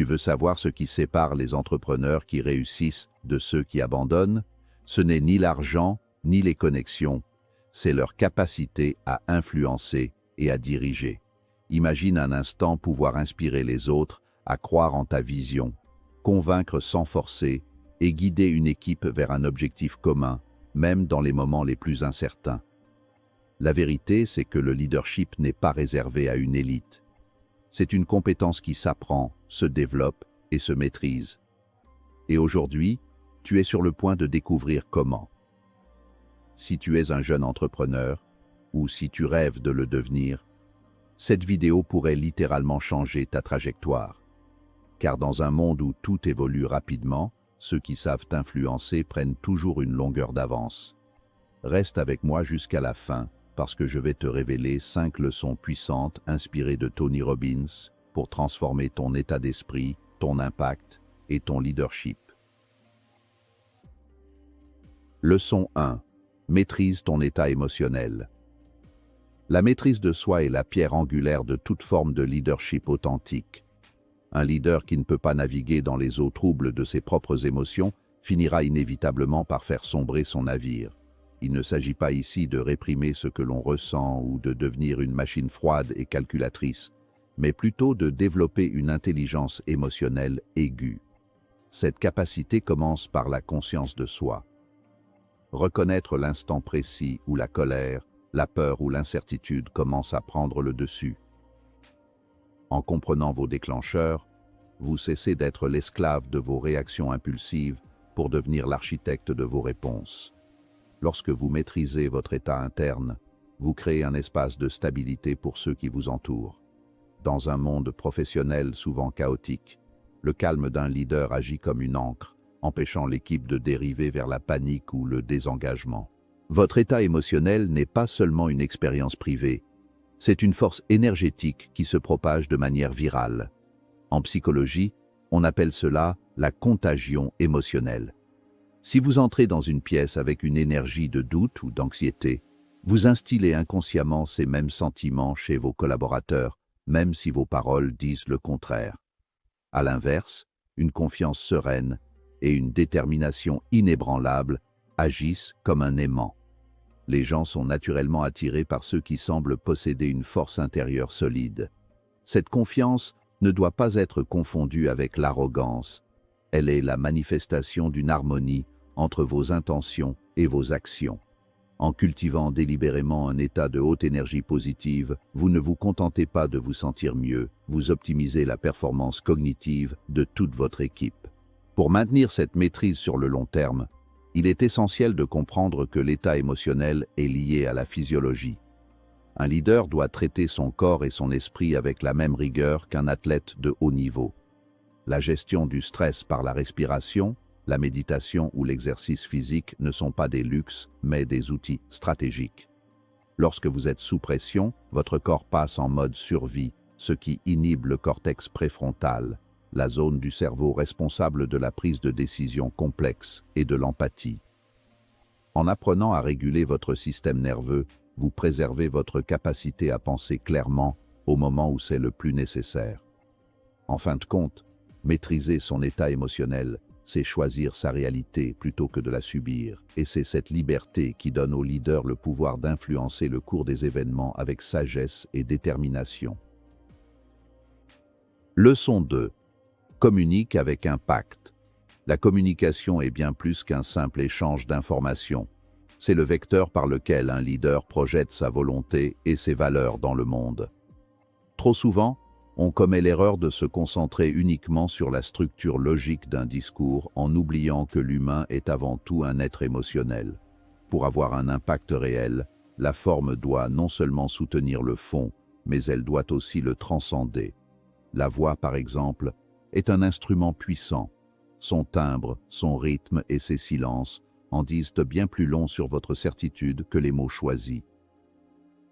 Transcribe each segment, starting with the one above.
Tu veux savoir ce qui sépare les entrepreneurs qui réussissent de ceux qui abandonnent? Ce n'est ni l'argent, ni les connexions, c'est leur capacité à influencer et à diriger. Imagine un instant pouvoir inspirer les autres à croire en ta vision, convaincre sans forcer et guider une équipe vers un objectif commun, même dans les moments les plus incertains. La vérité, c'est que le leadership n'est pas réservé à une élite. C'est une compétence qui s'apprend, se développe et se maîtrise. Et aujourd'hui, tu es sur le point de découvrir comment. Si tu es un jeune entrepreneur, ou si tu rêves de le devenir, cette vidéo pourrait littéralement changer ta trajectoire. Car dans un monde où tout évolue rapidement, ceux qui savent influencer prennent toujours une longueur d'avance. Reste avec moi jusqu'à la fin, parce que je vais te révéler 5 leçons puissantes inspirées de Tony Robbins pour transformer ton état d'esprit, ton impact et ton leadership. Leçon 1. Maîtrise ton état émotionnel. La maîtrise de soi est la pierre angulaire de toute forme de leadership authentique. Un leader qui ne peut pas naviguer dans les eaux troubles de ses propres émotions finira inévitablement par faire sombrer son navire. Il ne s'agit pas ici de réprimer ce que l'on ressent ou de devenir une machine froide et calculatrice, mais plutôt de développer une intelligence émotionnelle aiguë. Cette capacité commence par la conscience de soi. Reconnaître l'instant précis où la colère, la peur ou l'incertitude commencent à prendre le dessus. En comprenant vos déclencheurs, vous cessez d'être l'esclave de vos réactions impulsives pour devenir l'architecte de vos réponses. Lorsque vous maîtrisez votre état interne, vous créez un espace de stabilité pour ceux qui vous entourent. Dans un monde professionnel souvent chaotique, le calme d'un leader agit comme une ancre, empêchant l'équipe de dériver vers la panique ou le désengagement. Votre état émotionnel n'est pas seulement une expérience privée, c'est une force énergétique qui se propage de manière virale. En psychologie, on appelle cela la contagion émotionnelle. Si vous entrez dans une pièce avec une énergie de doute ou d'anxiété, vous instillez inconsciemment ces mêmes sentiments chez vos collaborateurs, même si vos paroles disent le contraire. À l'inverse, une confiance sereine et une détermination inébranlable agissent comme un aimant. Les gens sont naturellement attirés par ceux qui semblent posséder une force intérieure solide. Cette confiance ne doit pas être confondue avec l'arrogance. Elle est la manifestation d'une harmonie entre vos intentions et vos actions. En cultivant délibérément un état de haute énergie positive, vous ne vous contentez pas de vous sentir mieux, vous optimisez la performance cognitive de toute votre équipe. Pour maintenir cette maîtrise sur le long terme, il est essentiel de comprendre que l'état émotionnel est lié à la physiologie. Un leader doit traiter son corps et son esprit avec la même rigueur qu'un athlète de haut niveau. La gestion du stress par la respiration, la méditation ou l'exercice physique ne sont pas des luxes, mais des outils stratégiques. Lorsque vous êtes sous pression, votre corps passe en mode survie, ce qui inhibe le cortex préfrontal, la zone du cerveau responsable de la prise de décision complexe et de l'empathie. En apprenant à réguler votre système nerveux, vous préservez votre capacité à penser clairement au moment où c'est le plus nécessaire. En fin de compte, maîtriser son état émotionnel, c'est choisir sa réalité plutôt que de la subir, et c'est cette liberté qui donne au leader le pouvoir d'influencer le cours des événements avec sagesse et détermination. Leçon 2. Communique avec impact. La communication est bien plus qu'un simple échange d'informations. C'est le vecteur par lequel un leader projette sa volonté et ses valeurs dans le monde. Trop souvent, on commet l'erreur de se concentrer uniquement sur la structure logique d'un discours en oubliant que l'humain est avant tout un être émotionnel. Pour avoir un impact réel, la forme doit non seulement soutenir le fond, mais elle doit aussi le transcender. La voix, par exemple, est un instrument puissant. Son timbre, son rythme et ses silences en disent bien plus long sur votre certitude que les mots choisis.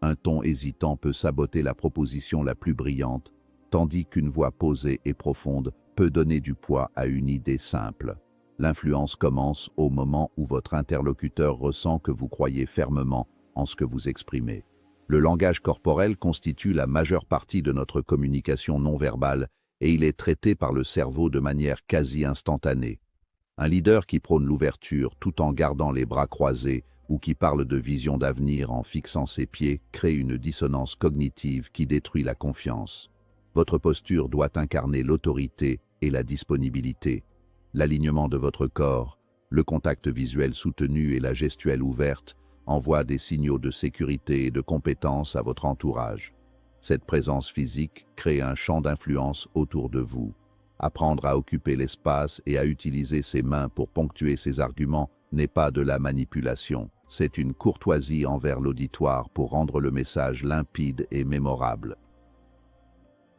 Un ton hésitant peut saboter la proposition la plus brillante, tandis qu'une voix posée et profonde peut donner du poids à une idée simple. L'influence commence au moment où votre interlocuteur ressent que vous croyez fermement en ce que vous exprimez. Le langage corporel constitue la majeure partie de notre communication non verbale et il est traité par le cerveau de manière quasi instantanée. Un leader qui prône l'ouverture tout en gardant les bras croisés ou qui parle de vision d'avenir en fixant ses pieds crée une dissonance cognitive qui détruit la confiance. Votre posture doit incarner l'autorité et la disponibilité. L'alignement de votre corps, le contact visuel soutenu et la gestuelle ouverte envoient des signaux de sécurité et de compétence à votre entourage. Cette présence physique crée un champ d'influence autour de vous. Apprendre à occuper l'espace et à utiliser ses mains pour ponctuer ses arguments n'est pas de la manipulation, c'est une courtoisie envers l'auditoire pour rendre le message limpide et mémorable.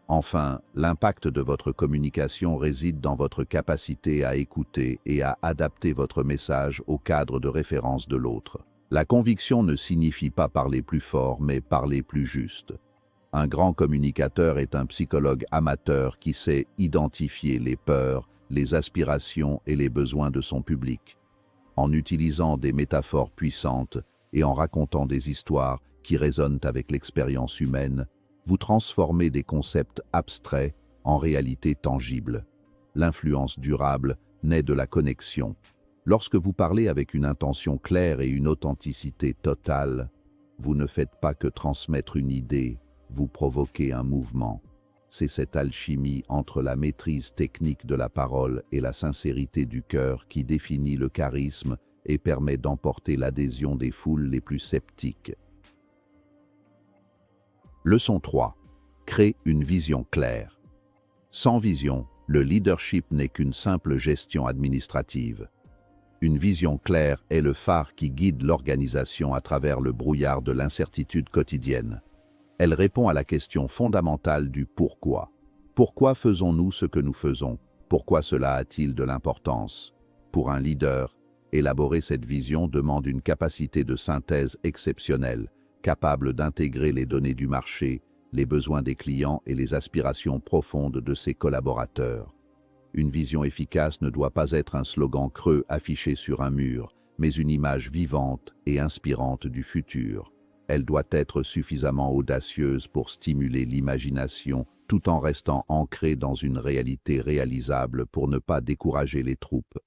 Enfin, l'impact de votre communication réside dans votre capacité à écouter et à adapter votre message au cadre de référence de l'autre. La conviction ne signifie pas parler plus fort, mais parler plus juste. Un grand communicateur est un psychologue amateur qui sait identifier les peurs, les aspirations et les besoins de son public. En utilisant des métaphores puissantes et en racontant des histoires qui résonnent avec l'expérience humaine, vous transformez des concepts abstraits en réalités tangibles. L'influence durable naît de la connexion. Lorsque vous parlez avec une intention claire et une authenticité totale, vous ne faites pas que transmettre une idée, vous provoquez un mouvement. C'est cette alchimie entre la maîtrise technique de la parole et la sincérité du cœur qui définit le charisme et permet d'emporter l'adhésion des foules les plus sceptiques. Leçon 3. Crée une vision claire. Sans vision, le leadership n'est qu'une simple gestion administrative. Une vision claire est le phare qui guide l'organisation à travers le brouillard de l'incertitude quotidienne. Elle répond à la question fondamentale du pourquoi. Pourquoi faisons-nous ce que nous faisons? Pourquoi cela a-t-il de l'importance? Pour un leader, élaborer cette vision demande une capacité de synthèse exceptionnelle, capable d'intégrer les données du marché, les besoins des clients et les aspirations profondes de ses collaborateurs. Une vision efficace ne doit pas être un slogan creux affiché sur un mur, mais une image vivante et inspirante du futur. Elle doit être suffisamment audacieuse pour stimuler l'imagination tout en restant ancrée dans une réalité réalisable pour ne pas décourager les troupes.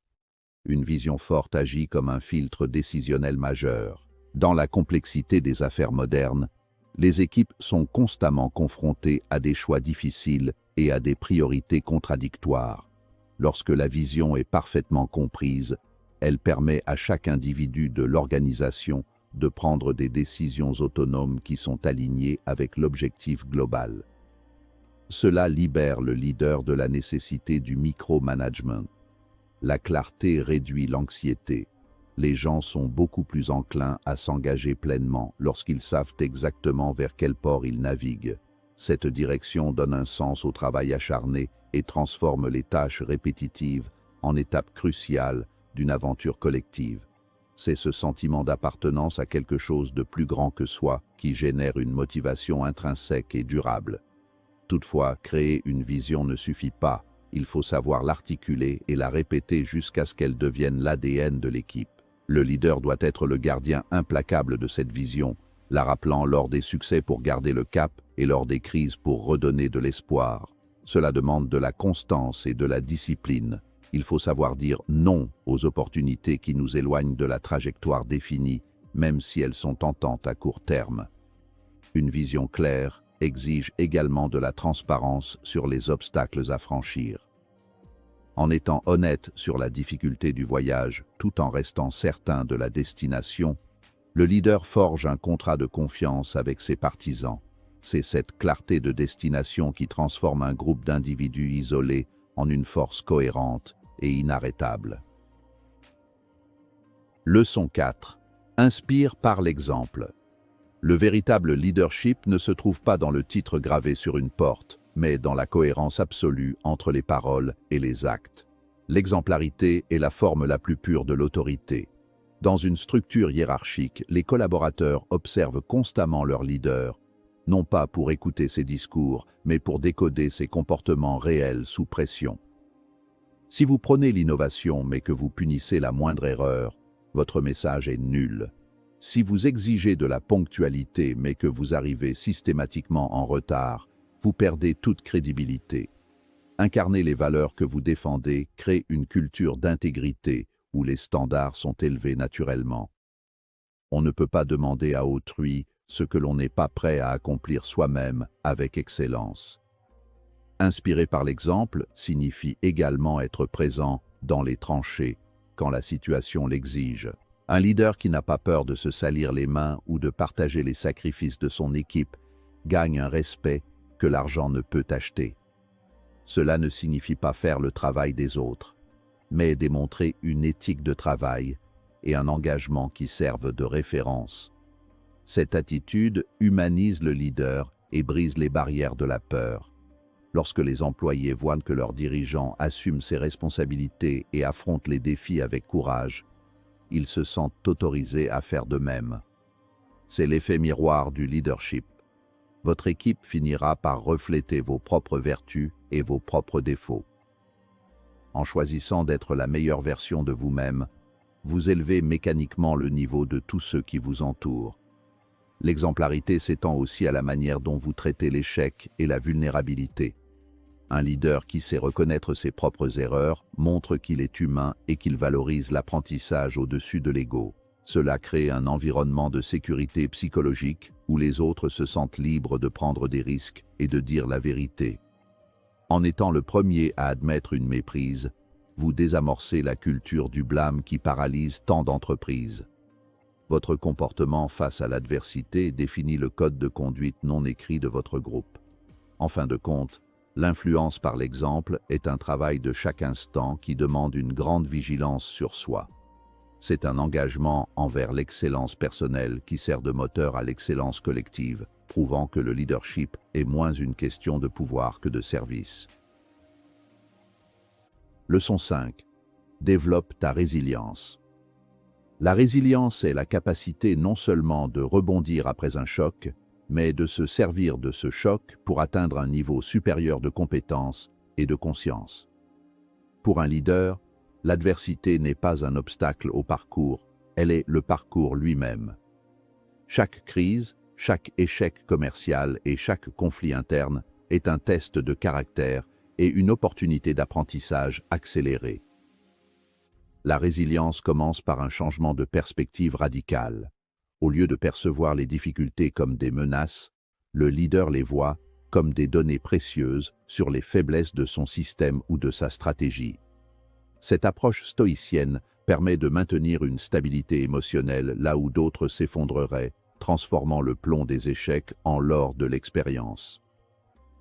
Une vision forte agit comme un filtre décisionnel majeur. Dans la complexité des affaires modernes, les équipes sont constamment confrontées à des choix difficiles et à des priorités contradictoires. Lorsque la vision est parfaitement comprise, elle permet à chaque individu de l'organisation de prendre des décisions autonomes qui sont alignées avec l'objectif global. Cela libère le leader de la nécessité du micromanagement. La clarté réduit l'anxiété. Les gens sont beaucoup plus enclins à s'engager pleinement lorsqu'ils savent exactement vers quel port ils naviguent. Cette direction donne un sens au travail acharné et transforme les tâches répétitives en étapes cruciales d'une aventure collective. C'est ce sentiment d'appartenance à quelque chose de plus grand que soi qui génère une motivation intrinsèque et durable. Toutefois, créer une vision ne suffit pas. Il faut savoir l'articuler et la répéter jusqu'à ce qu'elle devienne l'ADN de l'équipe. Le leader doit être le gardien implacable de cette vision, la rappelant lors des succès pour garder le cap et lors des crises pour redonner de l'espoir. Cela demande de la constance et de la discipline. Il faut savoir dire non aux opportunités qui nous éloignent de la trajectoire définie, même si elles sont tentantes à court terme. Une vision claire exige également de la transparence sur les obstacles à franchir. En étant honnête sur la difficulté du voyage, tout en restant certain de la destination, le leader forge un contrat de confiance avec ses partisans. C'est cette clarté de destination qui transforme un groupe d'individus isolés en une force cohérente et inarrêtable. Leçon 4. Inspire par l'exemple. Le véritable leadership ne se trouve pas dans le titre gravé sur une porte, mais dans la cohérence absolue entre les paroles et les actes. L'exemplarité est la forme la plus pure de l'autorité. Dans une structure hiérarchique, les collaborateurs observent constamment leur leader, non pas pour écouter ses discours, mais pour décoder ses comportements réels sous pression. Si vous prônez l'innovation mais que vous punissez la moindre erreur, votre message est nul. Si vous exigez de la ponctualité mais que vous arrivez systématiquement en retard, vous perdez toute crédibilité. Incarner les valeurs que vous défendez crée une culture d'intégrité où les standards sont élevés naturellement. On ne peut pas demander à autrui ce que l'on n'est pas prêt à accomplir soi-même avec excellence. Inspirer par l'exemple signifie également être présent dans les tranchées quand la situation l'exige. Un leader qui n'a pas peur de se salir les mains ou de partager les sacrifices de son équipe gagne un respect que l'argent ne peut acheter. Cela ne signifie pas faire le travail des autres, mais démontrer une éthique de travail et un engagement qui servent de référence. Cette attitude humanise le leader et brise les barrières de la peur. Lorsque les employés voient que leur dirigeant assume ses responsabilités et affronte les défis avec courage, ils se sentent autorisés à faire de même. C'est l'effet miroir du leadership. Votre équipe finira par refléter vos propres vertus et vos propres défauts. En choisissant d'être la meilleure version de vous-même, vous élevez mécaniquement le niveau de tous ceux qui vous entourent. L'exemplarité s'étend aussi à la manière dont vous traitez l'échec et la vulnérabilité. Un leader qui sait reconnaître ses propres erreurs montre qu'il est humain et qu'il valorise l'apprentissage au-dessus de l'ego. Cela crée un environnement de sécurité psychologique où les autres se sentent libres de prendre des risques et de dire la vérité. En étant le premier à admettre une méprise, vous désamorcez la culture du blâme qui paralyse tant d'entreprises. Votre comportement face à l'adversité définit le code de conduite non écrit de votre groupe. En fin de compte, l'influence par l'exemple est un travail de chaque instant qui demande une grande vigilance sur soi. C'est un engagement envers l'excellence personnelle qui sert de moteur à l'excellence collective, prouvant que le leadership est moins une question de pouvoir que de service. Leçon 5. Développe ta résilience. La résilience est la capacité non seulement de rebondir après un choc, mais de se servir de ce choc pour atteindre un niveau supérieur de compétence et de conscience. Pour un leader, l'adversité n'est pas un obstacle au parcours, elle est le parcours lui-même. Chaque crise, chaque échec commercial et chaque conflit interne est un test de caractère et une opportunité d'apprentissage accéléré. La résilience commence par un changement de perspective radical. Au lieu de percevoir les difficultés comme des menaces, le leader les voit comme des données précieuses sur les faiblesses de son système ou de sa stratégie. Cette approche stoïcienne permet de maintenir une stabilité émotionnelle là où d'autres s'effondreraient, transformant le plomb des échecs en l'or de l'expérience.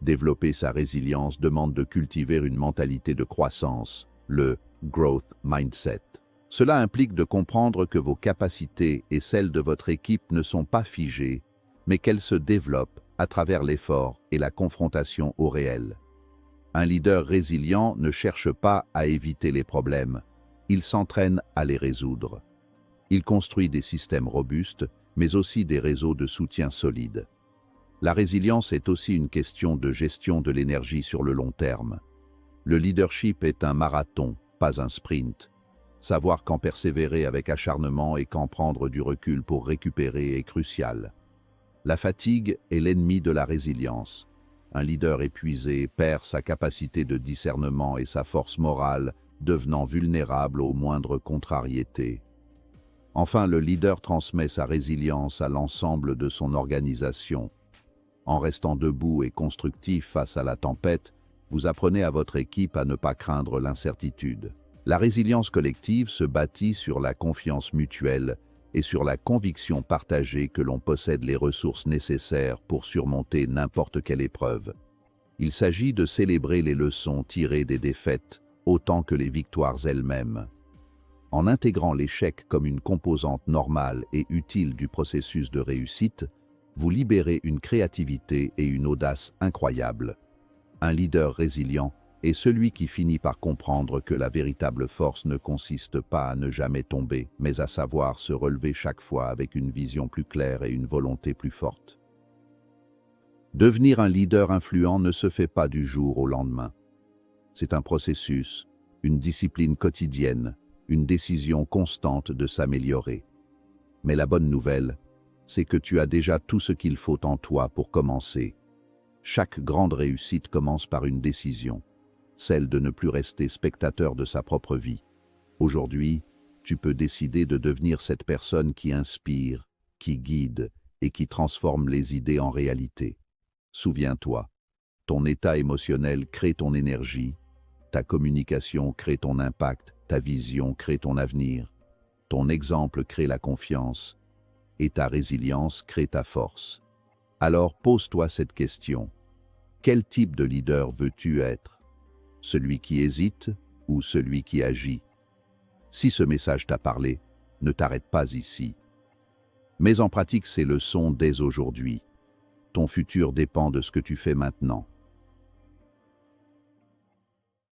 Développer sa résilience demande de cultiver une mentalité de croissance, le growth mindset. Cela implique de comprendre que vos capacités et celles de votre équipe ne sont pas figées, mais qu'elles se développent à travers l'effort et la confrontation au réel. Un leader résilient ne cherche pas à éviter les problèmes, il s'entraîne à les résoudre. Il construit des systèmes robustes, mais aussi des réseaux de soutien solides. La résilience est aussi une question de gestion de l'énergie sur le long terme. Le leadership est un marathon, pas un sprint. Savoir quand persévérer avec acharnement et quand prendre du recul pour récupérer est crucial. La fatigue est l'ennemi de la résilience. Un leader épuisé perd sa capacité de discernement et sa force morale, devenant vulnérable aux moindres contrariétés. Enfin, le leader transmet sa résilience à l'ensemble de son organisation. En restant debout et constructif face à la tempête, vous apprenez à votre équipe à ne pas craindre l'incertitude. La résilience collective se bâtit sur la confiance mutuelle et sur la conviction partagée que l'on possède les ressources nécessaires pour surmonter n'importe quelle épreuve. Il s'agit de célébrer les leçons tirées des défaites autant que les victoires elles-mêmes. En intégrant l'échec comme une composante normale et utile du processus de réussite, vous libérez une créativité et une audace incroyables. Un leader résilient est celui qui finit par comprendre que la véritable force ne consiste pas à ne jamais tomber, mais à savoir se relever chaque fois avec une vision plus claire et une volonté plus forte. Devenir un leader influent ne se fait pas du jour au lendemain. C'est un processus, une discipline quotidienne, une décision constante de s'améliorer. Mais la bonne nouvelle, c'est que tu as déjà tout ce qu'il faut en toi pour commencer. Chaque grande réussite commence par une décision. celle de ne plus rester spectateur de sa propre vie. Aujourd'hui, tu peux décider de devenir cette personne qui inspire, qui guide et qui transforme les idées en réalité. Souviens-toi, ton état émotionnel crée ton énergie, ta communication crée ton impact, ta vision crée ton avenir, ton exemple crée la confiance et ta résilience crée ta force. Alors pose-toi cette question. Quel type de leader veux-tu être? Celui qui hésite ou celui qui agit? Si ce message t'a parlé, ne t'arrête pas ici. Mets en pratique ces leçons dès aujourd'hui. Ton futur dépend de ce que tu fais maintenant.